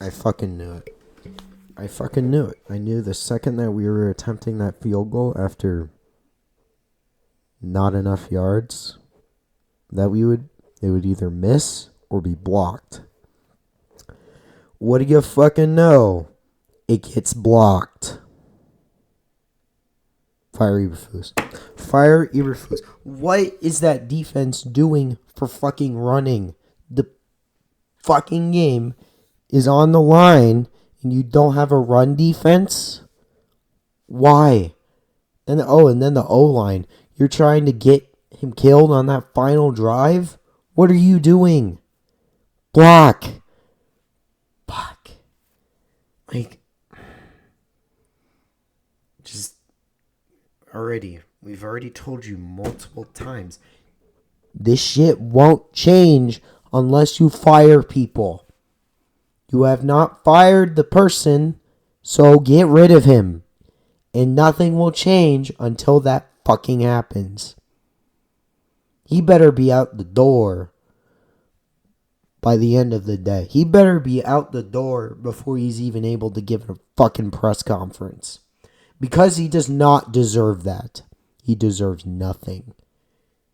I fucking knew it. I fucking knew it. I knew the second that we were attempting that field goal after not enough yards that it would either miss or be blocked. What do you fucking know? It gets blocked. Fire Eberflus. Fire Eberflus. What is that defense doing for fucking running? The fucking game is on the line and you don't have a run defense? Why? And then the O-line. You're trying to get him killed on that final drive? What are you doing? Block. Like, just we've already told you multiple times. This shit won't change unless you fire people. You have not fired the person, so get rid of him. And nothing will change until that fucking happens. He better be out the door by the end of the day. He better be out the door before he's even able to give a fucking press conference. Because he does not deserve that. He deserves nothing.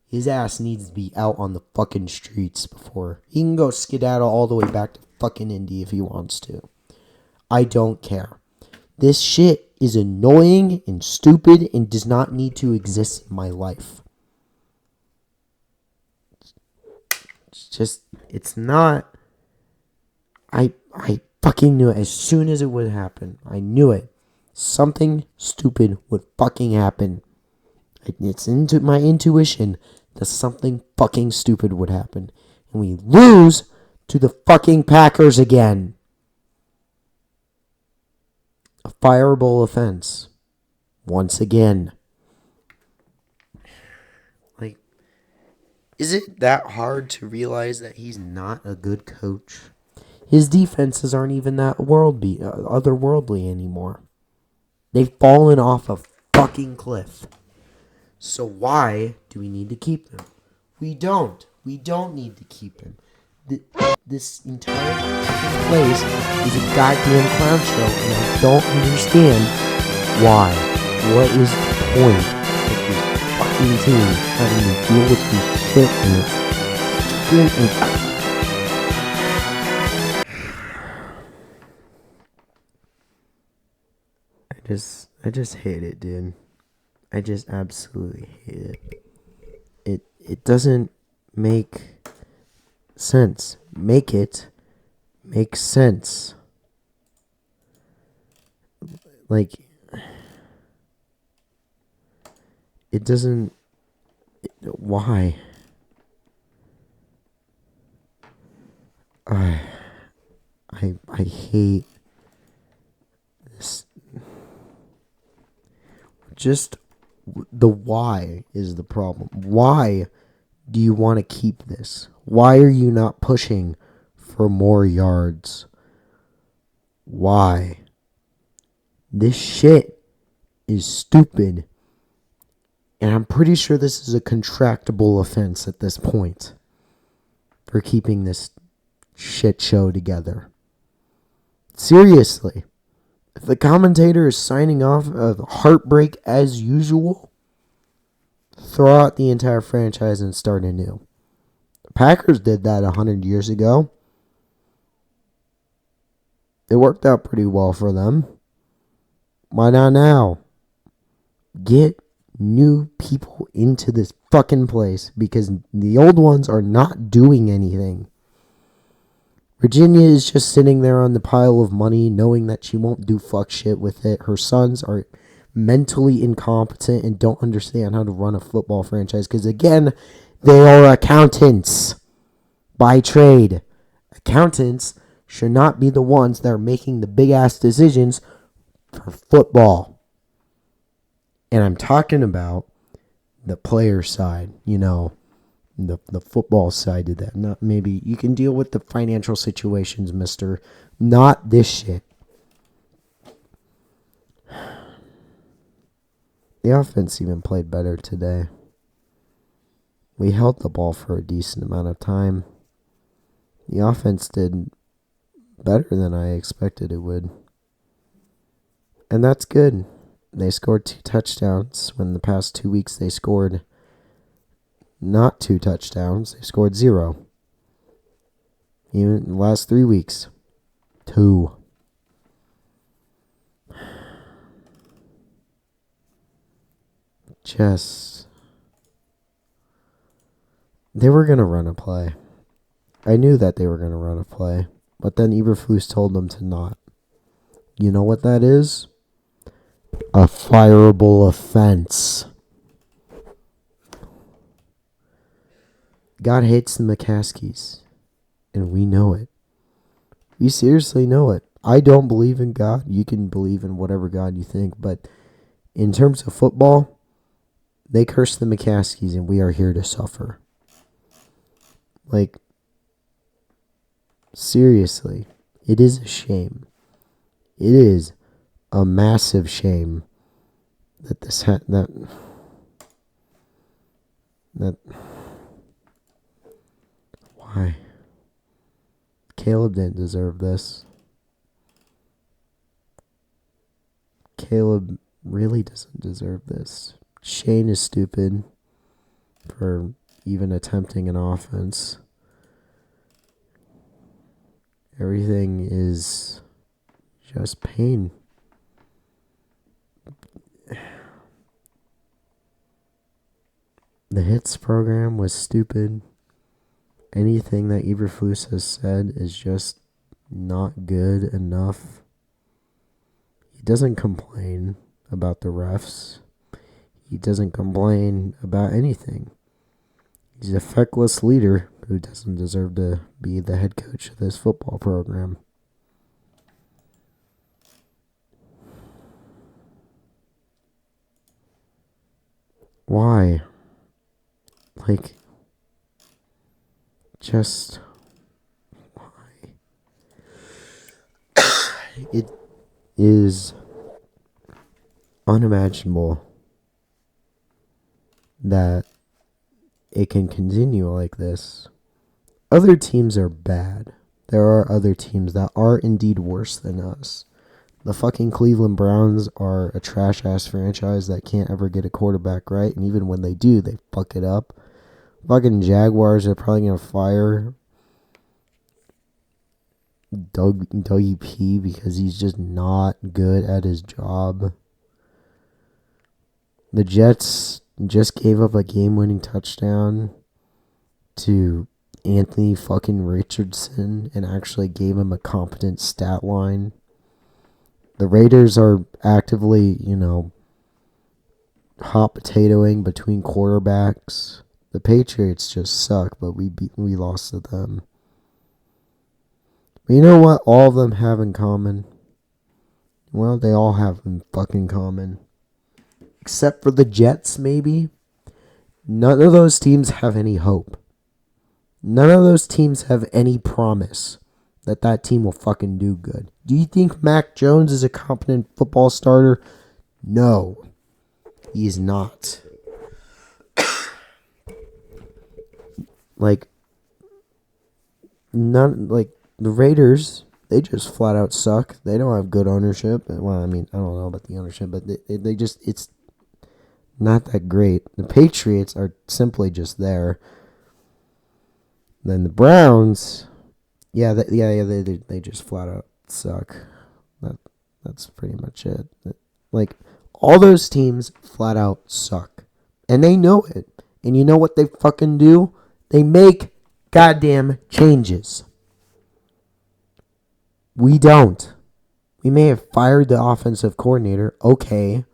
His ass needs to be out on the fucking streets before he can go skedaddle all the way back to fucking Indy if he wants to. I don't care. This shit is annoying and stupid and does not need to exist in my life. It's not. I fucking knew it as soon as it would happen. I knew it. Something stupid would fucking happen. It's into my intuition that something fucking stupid would happen. And we lose to the fucking Packers again. A fireable offense. Once again. Like, is it that hard to realize that he's not a good coach? His defenses aren't even that otherworldly anymore. They've fallen off a fucking cliff. So why do we need to keep them? We don't. We don't need to keep them. This entire place is a goddamn clown show, and I don't understand why. What is the point of this fucking team having to deal with this shit I just hate it, dude. I just absolutely hate it. It doesn't make sense. Make it make sense. Like, it doesn't. Why? I hate this. Just the why is the problem. Why do you want to keep this? Why are you not pushing for more yards? Why? This shit is stupid. And I'm pretty sure this is a contractable offense at this point for keeping this shit show together. Seriously. If the commentator is signing off of heartbreak as usual, throw out the entire franchise and start anew. The Packers did that 100 years ago. It worked out pretty well for them. Why not now? Get new people into this fucking place because the old ones are not doing anything. Virginia is just sitting there on the pile of money knowing that she won't do fuck shit with it. Her sons are mentally incompetent and don't understand how to run a football franchise because, again, they are accountants by trade. Accountants should not be the ones that are making the big-ass decisions for football. And I'm talking about the player side, the football side of that. Not maybe you can deal with the financial situations, mister. Not this shit. The offense even played better today. We held the ball for a decent amount of time. The offense did better than I expected it would. And that's good. They scored 2 touchdowns when the past 2 weeks they scored not 2 touchdowns. They scored 0. Even the last 3 weeks, 2. They were going to run a play. I knew that they were going to run a play, but then Eberflus told them to not. You know what that is? A fireable offense. God hates the McCaskies, and we know it. We seriously know it. I don't believe in God. You can believe in whatever God you think, but in terms of football, they curse the McCaskies, and we are here to suffer. Like, seriously, it is a shame. It is a massive shame that why? Caleb didn't deserve this. Caleb really doesn't deserve this. Shane is stupid for even attempting an offense. Everything is just pain. The hits program was stupid. Anything that Eberflus has said is just not good enough. He doesn't complain about the refs. He doesn't complain about anything. He's a feckless leader who doesn't deserve to be the head coach of this football program. Why? Like, just why? It is unimaginable that it can continue like this. Other teams are bad. There are other teams that are indeed worse than us. The fucking Cleveland Browns are a trash-ass franchise that can't ever get a quarterback right, and even when they do, they fuck it up. Fucking Jaguars are probably going to fire Dougie P because he's just not good at his job. The Jets just gave up a game-winning touchdown to Anthony fucking Richardson and actually gave him a competent stat line. The Raiders are actively, hot potatoing between quarterbacks. The Patriots just suck, but we lost to them. But you know what all of them have in common? Well, they all have in fucking common. Except for the Jets, maybe. None of those teams have any hope. None of those teams have any promise that team will fucking do good. Do you think Mac Jones is a competent football starter? No, he's not. The Raiders, they just flat out suck. They don't have good ownership. Well, I mean, I don't know about the ownership, but it's not that great. The Patriots are simply just there. Then the Browns, they just flat out suck. That's pretty much it. Like, all those teams flat out suck. And they know it. And you know what they fucking do? They make goddamn changes. We don't. We may have fired the offensive coordinator, okay,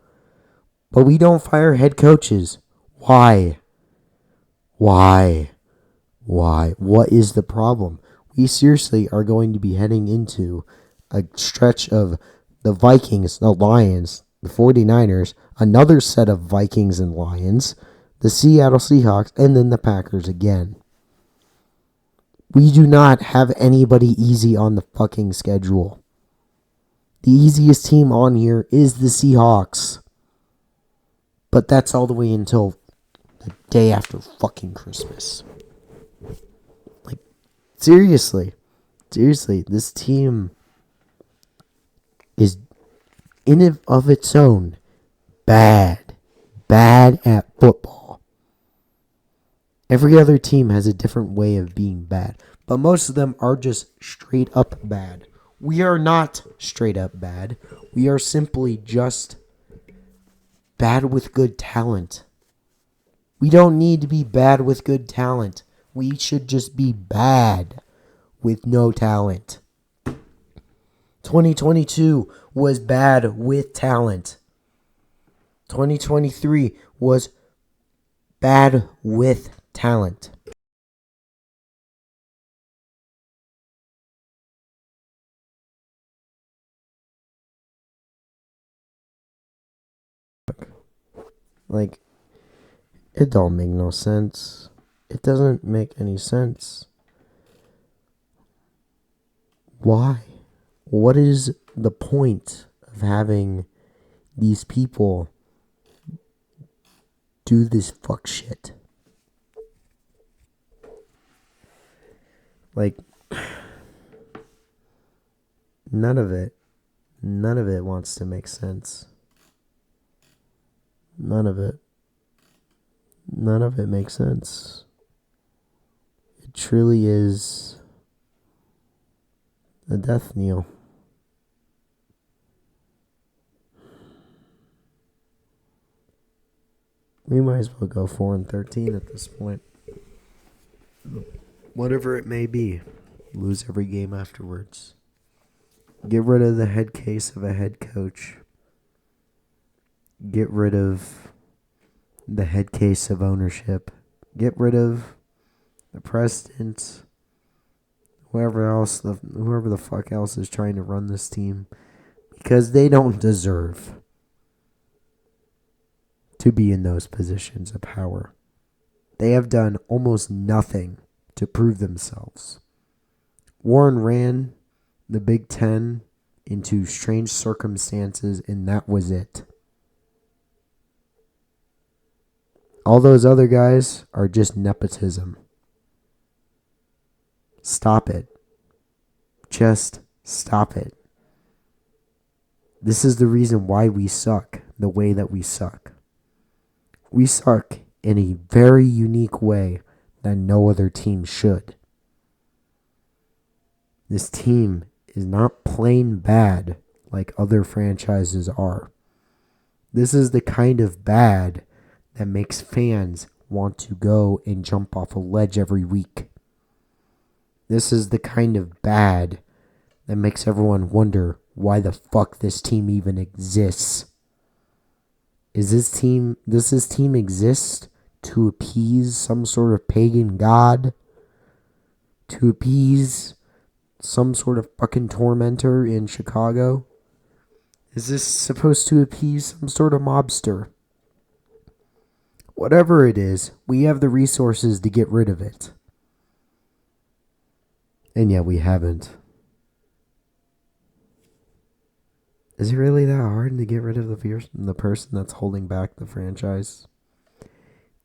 but we don't fire head coaches. Why? What is the problem? We seriously are going to be heading into a stretch of the Vikings, the Lions, the 49ers, another set of Vikings and Lions, the Seattle Seahawks, and then the Packers again. We do not have anybody easy on the fucking schedule. The easiest team on here is the Seahawks. But that's all the way until the day after fucking Christmas. Like, seriously. Seriously, this team is in and of its own bad at football. Every other team has a different way of being bad, but most of them are just straight up bad. We are not straight up bad. We are simply just bad with good talent. We don't need to be bad with good talent. We should just be bad with no talent. 2022 was bad with talent. 2023 was bad with talent. Like, it don't make no sense. It doesn't make any sense. Why? What is the point of having these people do this fuck shit? Like, none of it wants to make sense. None of it makes sense. It truly is a death knell. We might as well go 4-13 at this point. Whatever it may be, lose every game afterwards. Get rid of the head case of a head coach. Get rid of the head case of ownership. Get rid of the president. Whoever the fuck else is trying to run this team. Because they don't deserve to be in those positions of power. They have done almost nothing to prove themselves. Warren ran the Big Ten into strange circumstances, and that was it. All those other guys are just nepotism. Stop it. Just stop it. This is the reason why we suck the way that we suck. We suck in a very unique way that no other team should. This team is not plain bad like other franchises are. This is the kind of bad that makes fans want to go and jump off a ledge every week. This is the kind of bad that makes everyone wonder why the fuck this team even exists. Does this team exist to appease some sort of pagan god? To appease some sort of fucking tormentor in Chicago? Is this supposed to appease some sort of mobster? Whatever it is, we have the resources to get rid of it. And yet we haven't. Is it really that hard to get rid of the person that's holding back the franchise?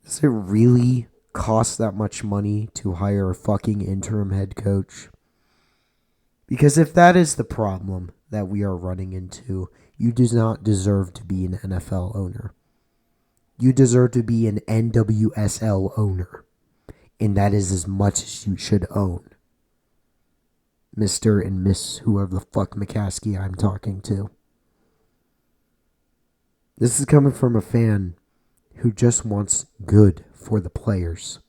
Does it really cost that much money to hire a fucking interim head coach? Because if that is the problem that we are running into, you do not deserve to be an NFL owner. You deserve to be an NWSL owner. And that is as much as you should own. Mr. and Miss whoever the fuck McCaskey I'm talking to. This is coming from a fan who just wants good for the players.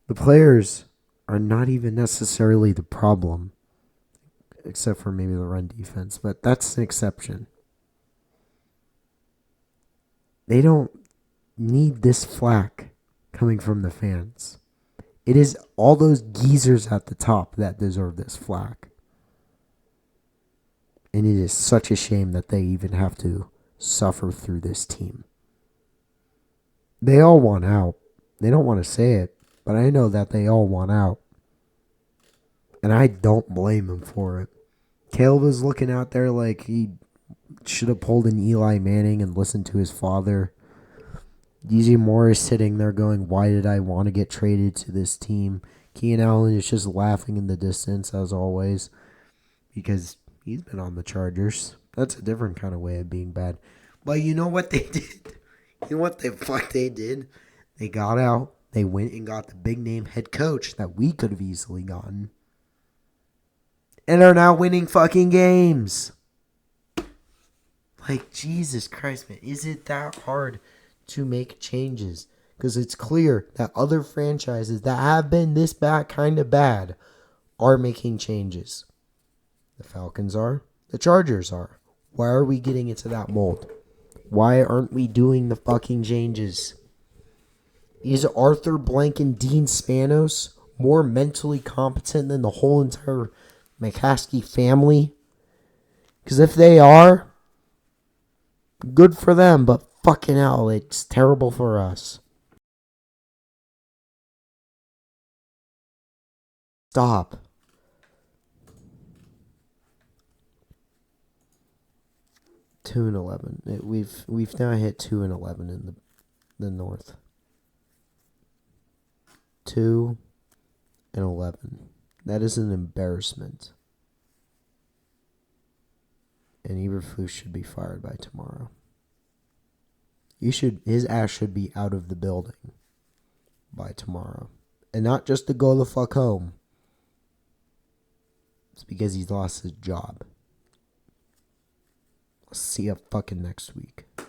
The players are not even necessarily the problem, except for maybe the run defense, but that's an exception. They don't need this flack coming from the fans. It is all those geezers at the top that deserve this flack. And it is such a shame that they even have to suffer through this team. They all want out. They don't want to say it, but I know that they all want out. And I don't blame them for it. Caleb was looking out there like he should have pulled an Eli Manning and listened to his father. DJ Moore is sitting there going, why did I want to get traded to this team? Keenan Allen is just laughing in the distance as always because he's been on the Chargers. That's a different kind of way of being bad. But you know what they did? You know what the fuck they did? They got out. They went and got the big name head coach that we could have easily gotten. And are now winning fucking games. Like, Jesus Christ, man. Is it that hard to make changes? Because it's clear that other franchises that have been this bad, kind of bad, are making changes. The Falcons are. The Chargers are. Why are we getting into that mold? Why aren't we doing the fucking changes? Is Arthur Blank and Dean Spanos more mentally competent than the whole entire McCaskey family? Because if they are, good for them, but fucking hell, it's terrible for us. Stop. – 2-11. We've now hit 2-11 in the North. 2-11. That is an embarrassment. And Eberflus should be fired by tomorrow. His ass should be out of the building by tomorrow. And not just to go the fuck home. It's because he's lost his job. I'll see you fucking next week.